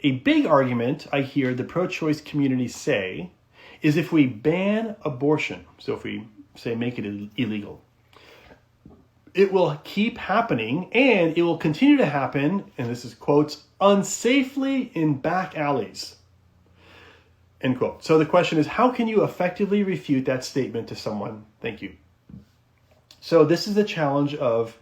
A big argument I hear the pro-choice community say is if we ban abortion, so if we say make it illegal, it will keep happening and it will continue to happen, and this is quotes, unsafely in back alleys, end quote. So the question is, how can you effectively refute that statement to someone? Thank you. So this is the challenge of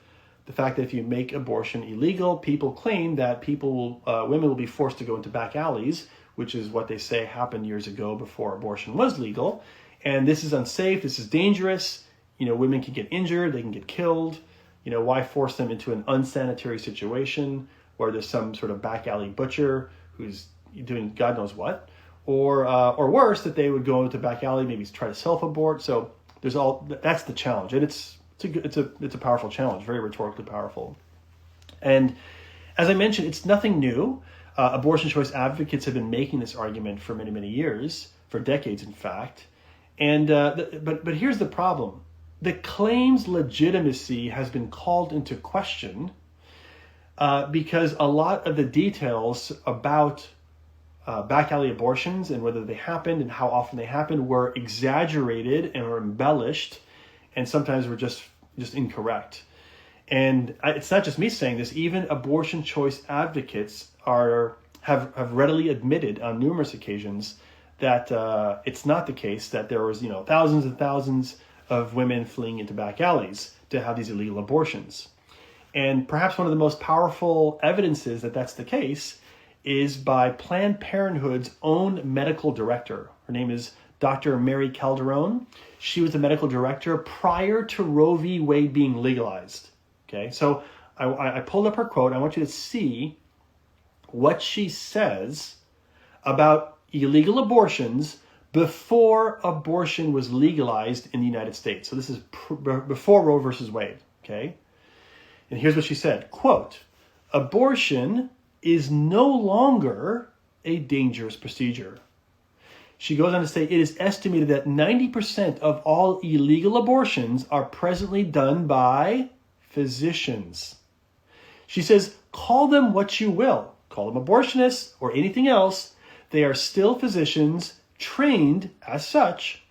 the fact that if you make abortion illegal, people claim that women will be forced to go into back alleys, which is what they say happened years ago before abortion was legal. And this is unsafe, this is dangerous. Women can get injured, they can get killed. Why force them into an unsanitary situation where there's some sort of back alley butcher who's doing God knows what? Or worse, that they would go into back alley, maybe try to self-abort. So that's the challenge. And it's a powerful challenge, very rhetorically powerful. And as I mentioned, it's nothing new. Abortion choice advocates have been making this argument for many, many years, for decades, in fact. And but here's the problem. The claim's legitimacy has been called into question because a lot of the details about back alley abortions and whether they happened and how often they happened were exaggerated and were embellished, and sometimes were just incorrect. And it's not just me saying this. Even abortion choice advocates have readily admitted on numerous occasions that it's not the case that there was thousands and thousands of women fleeing into back alleys to have these illegal abortions. And perhaps one of the most powerful evidences that that's the case is by Planned Parenthood's own medical director. Her name is Dr. Mary Calderon. She was the medical director prior to Roe v. Wade being legalized. Okay, so I pulled up her quote. I want you to see what she says about illegal abortions before abortion was legalized in the United States. So this is before Roe versus Wade, okay? And here's what she said, quote, "Abortion is no longer a dangerous procedure." She goes on to say, "It is estimated that 90% of all illegal abortions are presently done by physicians." She says, call them what you will. Call them abortionists or anything else. They are still physicians trained as such,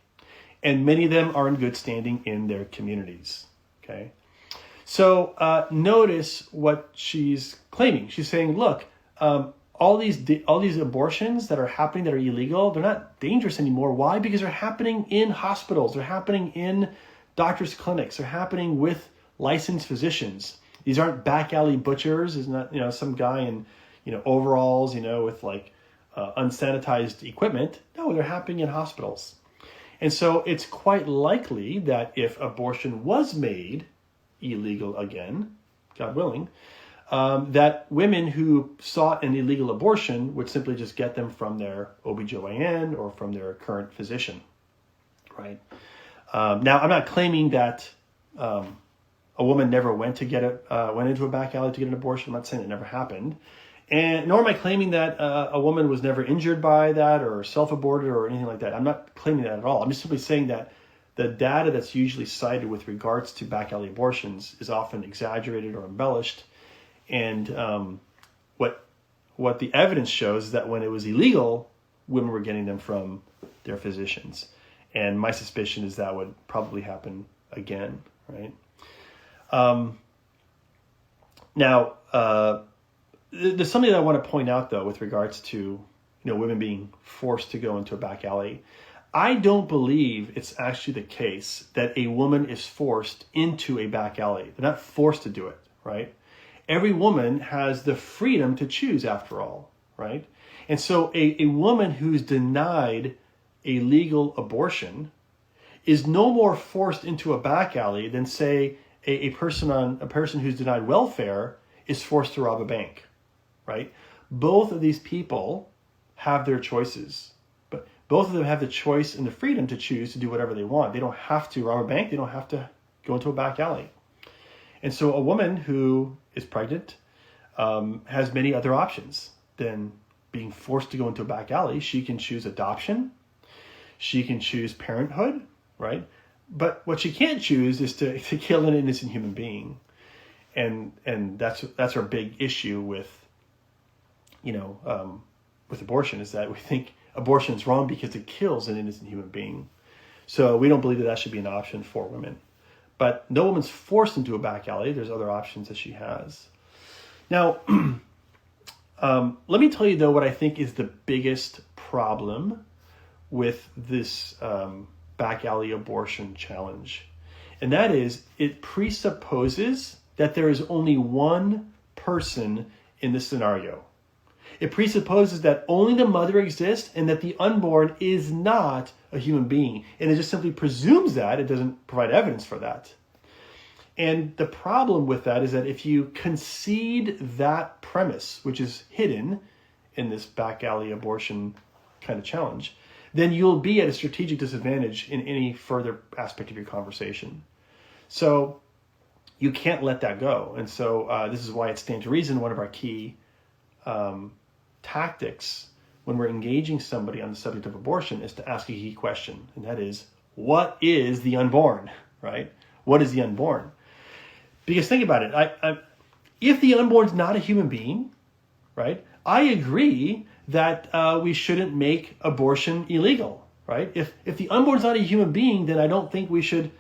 and many of them are in good standing in their communities. Okay, so notice what she's claiming. She's saying, look, all these abortions that are happening that are illegal, they're not dangerous anymore. Why? Because they're happening in hospitals. They're happening in doctors' clinics. They're happening with licensed physicians. These aren't back alley butchers. It's not some guy in overalls with like unsanitized equipment. No, they're happening in hospitals. And so it's quite likely that if abortion was made illegal again, God willing, that women who sought an illegal abortion would simply just get them from their OBGYN or from their current physician, right? Now, I'm not claiming that a woman never went into a back alley to get an abortion. I'm not saying it never happened. And nor am I claiming that a woman was never injured by that or self-aborted or anything like that. I'm not claiming that at all. I'm just simply saying that the data that's usually cited with regards to back alley abortions is often exaggerated or embellished. And what the evidence shows is that when it was illegal, women were getting them from their physicians. And my suspicion is that would probably happen again, right? Now, there's something that I want to point out, though, with regards to women being forced to go into a back alley. I don't believe it's actually the case that a woman is forced into a back alley. They're not forced to do it, right? Every woman has the freedom to choose, after all, right? And so a woman who's denied a legal abortion is no more forced into a back alley than, say, a person who's denied welfare is forced to rob a bank, right? Both of these people have their choices, but both of them have the choice and the freedom to choose to do whatever they want. They don't have to rob a bank. They don't have to go into a back alley. And so a woman who is pregnant has many other options than being forced to go into a back alley. She can choose adoption. She can choose parenthood, right? But what she can't choose is to kill an innocent human being. And that's our big issue with, with abortion is that we think abortion is wrong because it kills an innocent human being. So we don't believe that should be an option for women. But no woman's forced into a back alley. There's other options that she has. Now, let me tell you, though, what I think is the biggest problem with this back alley abortion challenge. And that is, it presupposes that there is only one person in this scenario. It presupposes that only the mother exists and that the unborn is not a human being. And it just simply presumes that. It doesn't provide evidence for that. And the problem with that is that if you concede that premise, which is hidden in this back alley abortion kind of challenge, then you'll be at a strategic disadvantage in any further aspect of your conversation. So you can't let that go. And so this is why it stands to reason one of our key tactics when we're engaging somebody on the subject of abortion is to ask a key question. And that is, what is the unborn, right? What is the unborn? Because think about it. If the unborn is not a human being, right, I agree that we shouldn't make abortion illegal, right? If the unborn is not a human being, then I don't think we should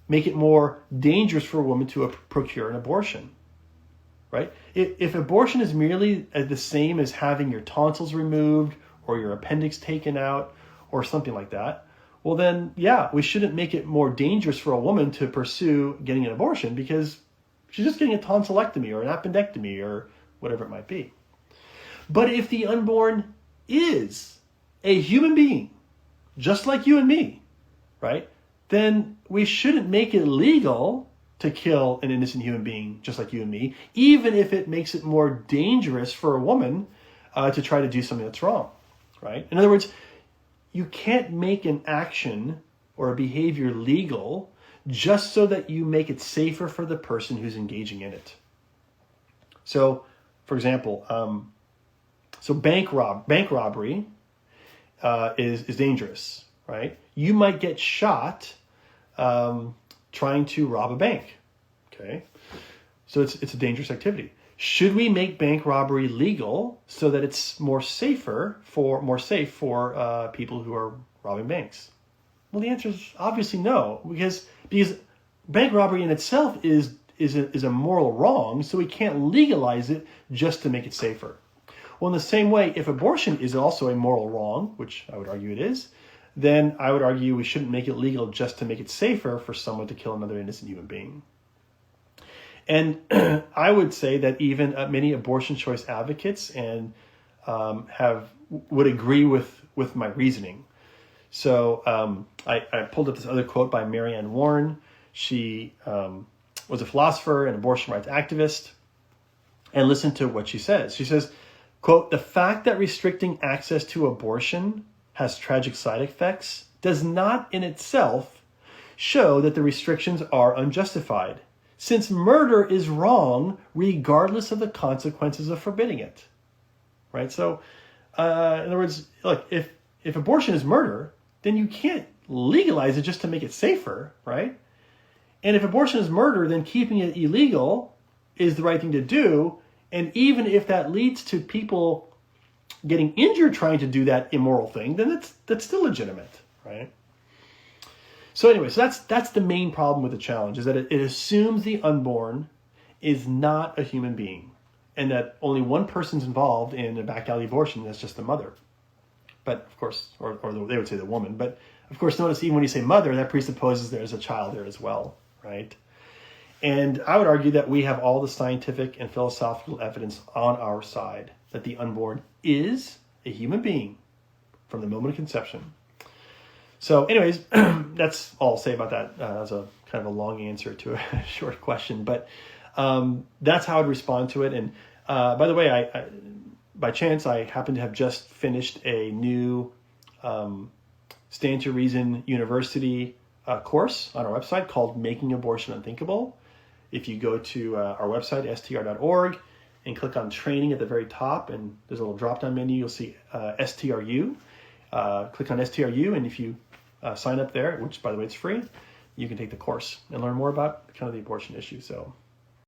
make it more dangerous for a woman to procure an abortion, right? If abortion is merely the same as having your tonsils removed or your appendix taken out or something like that, well then, yeah, we shouldn't make it more dangerous for a woman to pursue getting an abortion because she's just getting a tonsillectomy or an appendectomy or whatever it might be. But if the unborn is a human being, just like you and me, right, then we shouldn't make it legal to kill an innocent human being just like you and me, even if it makes it more dangerous for a woman to try to do something that's wrong, right? In other words, you can't make an action or a behavior legal just so that you make it safer for the person who's engaging in it. So, for example, bank robbery is dangerous, right? You might get shot trying to rob a bank, okay? So it's a dangerous activity. Should we make bank robbery legal so that it's more safe for people who are robbing banks? Well, the answer is obviously no, because bank robbery in itself is a moral wrong, so we can't legalize it just to make it safer. Well, in the same way, if abortion is also a moral wrong, which I would argue it is, then I would argue we shouldn't make it legal just to make it safer for someone to kill another innocent human being. And I would say that even many abortion choice advocates would agree with my reasoning. So I pulled up this other quote by Marianne Warren. She was a philosopher and abortion rights activist. And listen to what she says. She says, quote, "The fact that restricting access to abortion has tragic side effects does not in itself show that the restrictions are unjustified, since murder is wrong regardless of the consequences of forbidding it." Right? So, in other words, look, if abortion is murder, then you can't legalize it just to make it safer, right? And if abortion is murder, then keeping it illegal is the right thing to do. And even if that leads to people getting injured trying to do that immoral thing, then that's still legitimate, right? So anyway, so that's the main problem with the challenge, is that it assumes the unborn is not a human being and that only one person's involved in a back alley abortion, that's just the mother. But of course, or they would say the woman, but of course, notice even when you say mother, that presupposes there's a child there as well, right? And I would argue that we have all the scientific and philosophical evidence on our side that the unborn is a human being from the moment of conception. So anyways, that's all I'll say about that. As a kind of a long answer to a short question, but that's how I'd respond to it. And by the way, I by chance, I happen to have just finished a new Stand to Reason University course on our website called Making Abortion Unthinkable. If you go to our website, str.org, and click on training at the very top, and there's a little drop-down menu, you'll see STRU. Click on STRU, and if you sign up there, which by the way, it's free, you can take the course and learn more about kind of the abortion issue. So